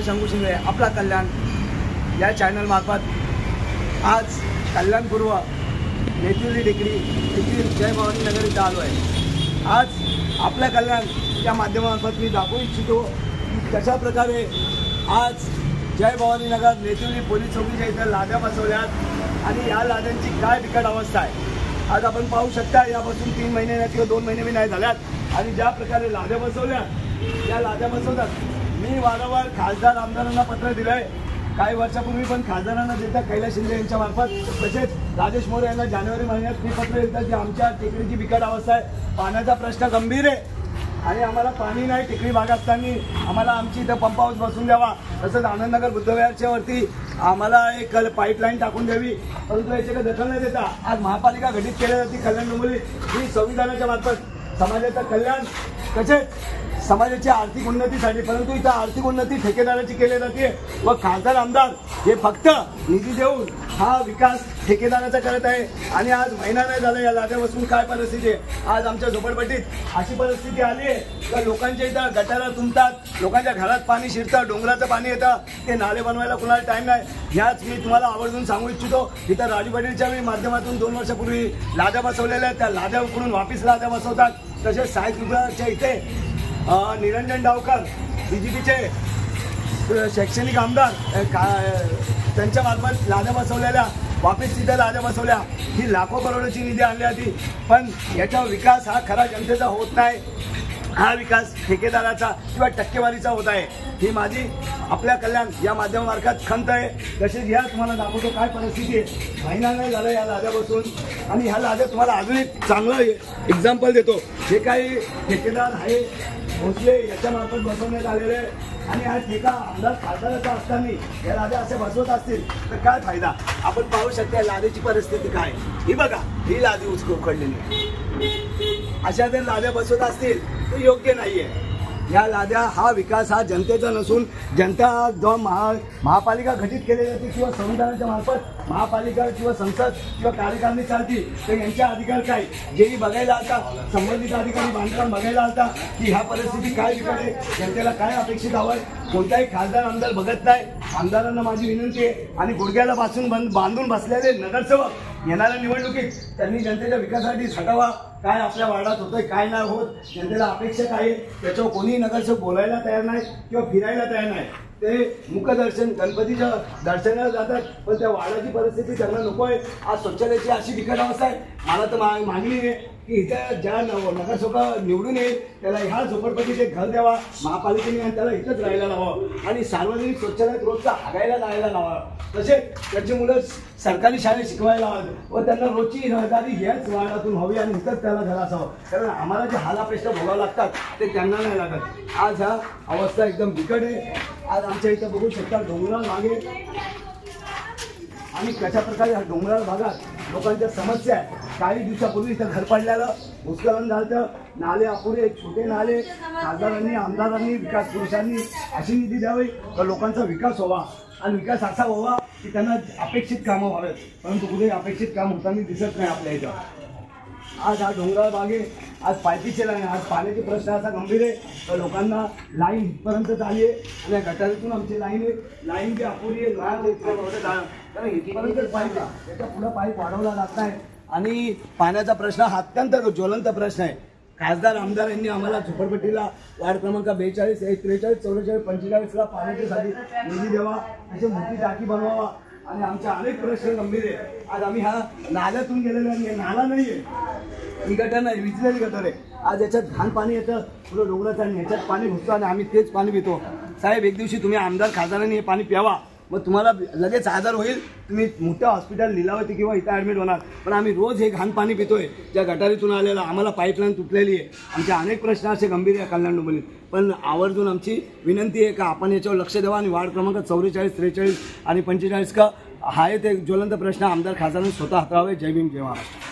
शंभू शिंदे आपला कल्याण या चॅनल मार्फत आज कल्याणपूर्व नेतुली टेकडी येथील जय भवानी नगर इथं आलो आहे। आज आपल्या कल्याण या माध्यमामार्फत मी दाखवू इच्छितो की कशा प्रकारे आज जय भवानी नगर नेतुली पोलीस चौकीच्या इथं लाद्या बसवल्यात आणि या लाद्यांची काय बिकट अवस्था आहे आज आपण पाहू शकता। यापासून 3 महिने किंवा 2 महिने बी नाही झाल्यात आणि ज्या प्रकारे लाद्या बसवल्या या लाद्या बसवतात। मी वारंवार खासदार आमदारांना पत्र दिलं आहे, काही वर्षापूर्वी पण खासदारांना देतात कैलास शिंदे यांच्या मार्फत, तसेच राजेश मोरे यांना जानेवारी महिन्यात मी पत्र देतात की आमच्या टेकडीची बिकट अवस्था आहे, पाण्याचा प्रश्न गंभीर आहे आणि आम्हाला पाणी नाही। टेकडी भाग असताना आम्हाला आमची इथं पंप हाऊस बसून द्यावा, तसंच आनंदनगर बुद्धविहारच्या वरती आम्हाला एक पाईपलाईन टाकून द्यावी, परंतु याच्याकडे दखल न देता आज महापालिका गठीत केली जाते कल्याण डोंबिवली ही संविधानाच्या मार्फत समाजाचं कल्याण तसेच समाजाची आर्थिक उन्नतीसाठी, परंतु इथं आर्थिक उन्नती ठेकेदाराची केली जाते व खासदार आमदार हे फक्त निधी देऊन हा विकास ठेकेदाराचा करत आहे। आणि आज महिना नाही झाला या लाद्या बसून काय परिस्थिती आहे। आज आमच्या झोपडपट्टीत अशी परिस्थिती आली आहे तर लोकांच्या इथं गटारा तुंबतात, लोकांच्या घरात पाणी शिरतं, डोंगराचं पाणी येतं, ते नाले बनवायला कुणाला टाईम नाही। ह्याच मी तुम्हाला आवर्जून सांगू इच्छितो, इथं राजू पाटीलच्या माध्यमातून 2 वर्षापूर्वी लाद्या बसवलेल्या त्या लाद्या उकडून वापिस लाद्या बसवतात। तसेच साहित्य इथे निरंजन डावकर बीजेपीचे शैक्षणिक आमदार त्यांच्या मार्फत लाद्या बसवलेल्या वापिस तिथे लाद्या बसवल्या, ही लाखो करोडची निधी आणली होती, पण याचा विकास हा खरा जनतेचा होत नाही, हा विकास ठेकेदाराचा किंवा टक्केवारीचा होत आहे। ही माझी आपल्या कल्याण या माध्यमामार्फत खंत आहे। तसेच या तुम्हाला दाखवतो काय परिस्थिती आहे, महिना नाही झाला या लाद्या बसून आणि ह्या लाद्या तुम्हाला अजून एक चांगलं एक्झाम्पल देतो। जे काही ठेकेदार आहे भोसले याच्या मार्फत बसवण्यात आलेले आणि हा ठेका आमदार खासदाराचा असताना या लाद्या असे बसवत असतील तर काय फायदा। आपण पाहू शकता लाद्याची परिस्थिती काय, ही बघा, ही लादी उचललेली, अशा जर लाद्या बसवत असतील तर योग्य नाहीये। या लाद्या हा विकास हा जनतेचा नसून जनता जो महापालिका गठीत केली जाते किंवा संविधानाच्या मार्फत महापालिका किंवा संसद किंवा कार्यकारिणी चालती तर यांच्या अधिकार काय, जेही बघायला आता संबंधित अधिकारी बांधकाम बघायला आता की ह्या परिस्थिती काय बिघडे, जनतेला काय अपेक्षित हवं आहे, कोणताही खासदार आमदार बघत नाही। आमदारांना माझी विनंती आहे आणि गुडघ्याला बांधून बसलेले नगरसेवक येणाऱ्या निवडणुकीत त्यांनी जनतेच्या विकासासाठी झटावा, काय आपल्या वार्डात होतंय काय नाही होत, जनतेला अपेक्षा काय आहे त्याच्यावर कोणीही नगरसेवक बोलायला तयार नाही किंवा फिरायला तयार नाही। ते मुखदर्शन गणपतीच्या दर्शनाला जातात पण त्या वार्डाची परिस्थिती त्यांना नको आहे। आज शौचालयाची अशी बिकट अवस्था आहे, मला तर मागणी आहे की इथं ज्या नगरसेवक निवडून येईल त्याला ह्या झोपडपट्टीत एक घर द्यावा महापालिकेने, त्याला इथंच राहायला लावावं आणि सार्वजनिक शौचालयात रोजचा हागायला जायला लावावं, तसेच त्याची मुलं सरकारी शाळेत शिकवायला हवं व त्यांना रोजची रहदारी ह्याच वार्डातून हवी आणि इथंच त्याला घर असावं, कारण आम्हाला जे हालापेष्टा भोगावं लागतात ते त्यांना नाही लागत। आज हा अवस्था एकदम बिकट आहे। आज आमच्या इथं बघू शकता डोंगराळ मागे आणि कशा प्रकारे ह्या डोंगराळ भागात लोकांच्या समस्या आहे। काही दिवसापूर्वी इथं घर पडलेलं भूस्खलन झालं, नाले अपुरे, छोटे नाले, खासदारांनी आमदारांनी विकास पुरुषांनी अशी निधी द्यावी तर लोकांचा विकास व्हावा आणि विकास असा व्हावा की त्यांना अपेक्षित कामं व्हावेत, परंतु कुठे अपेक्षित काम होताना दिसत नाही आपल्या इथं। आज हा डोंगराळ भागे आज पायपीचे लाईन, आज पाण्याचे प्रश्न असा गंभीर आहे तर लोकांना लाईन इथपर्यंत झाली आहे आणि या गटारीतून आमची लाईन आहे, लाईन जी अपुरी आहे कारण इथपर्यंत पाईप आहे, त्याच्या पुढं पाईप वाढवला जात आहे आणि पाण्याचा प्रश्न हा अत्यंत ज्वलंत प्रश्न आहे। खासदार आमदार यांनी आम्हाला झोपडपट्टीला वार्ड क्रमांक 42, 43, 44, 45ला पाण्याच्यासाठी निधी द्यावा, अशी मोठी टाकी बनवावा आणि आमचे अनेक प्रश्न गंभीर आहे। आज आम्ही हा नाल्यातून गेलेलो आहे, नाला नाही आहे, ही गटर नाही, विजलेली गटर आहे। आज याच्यात घाण पाणी येतं पुढं डोंगराचं आणि याच्यात पाणी घुसतं आणि आम्ही तेच पाणी पितो। साहेब एक दिवशी तुम्ही आमदार खासदारांनी हे पाणी प्यावा, मग तुम्हाला लगेच आजार होईल, तुम्ही मोठ्या हॉस्पिटल लिलावती किंवा इथं ॲडमिट होणार, पण आम्ही रोज हे घाण पाणी पितोय ज्या गटारीतून आलेलं, आम्हाला पाईपलाईन तुटलेली आहे, आमचे अनेक प्रश्न असे गंभीर आहे कल्याण डोंबिवलीत। पण आवर्जून आमची विनंती आहे का आपण याच्यावर लक्ष द्यावा आणि वार्ड क्रमांक 44, 43 आणि 45 का हा ते ज्वलंत प्रश्न आमदार खासदारांनी स्वतः हाताळावे। जय भीम, जय महाराष्ट्र।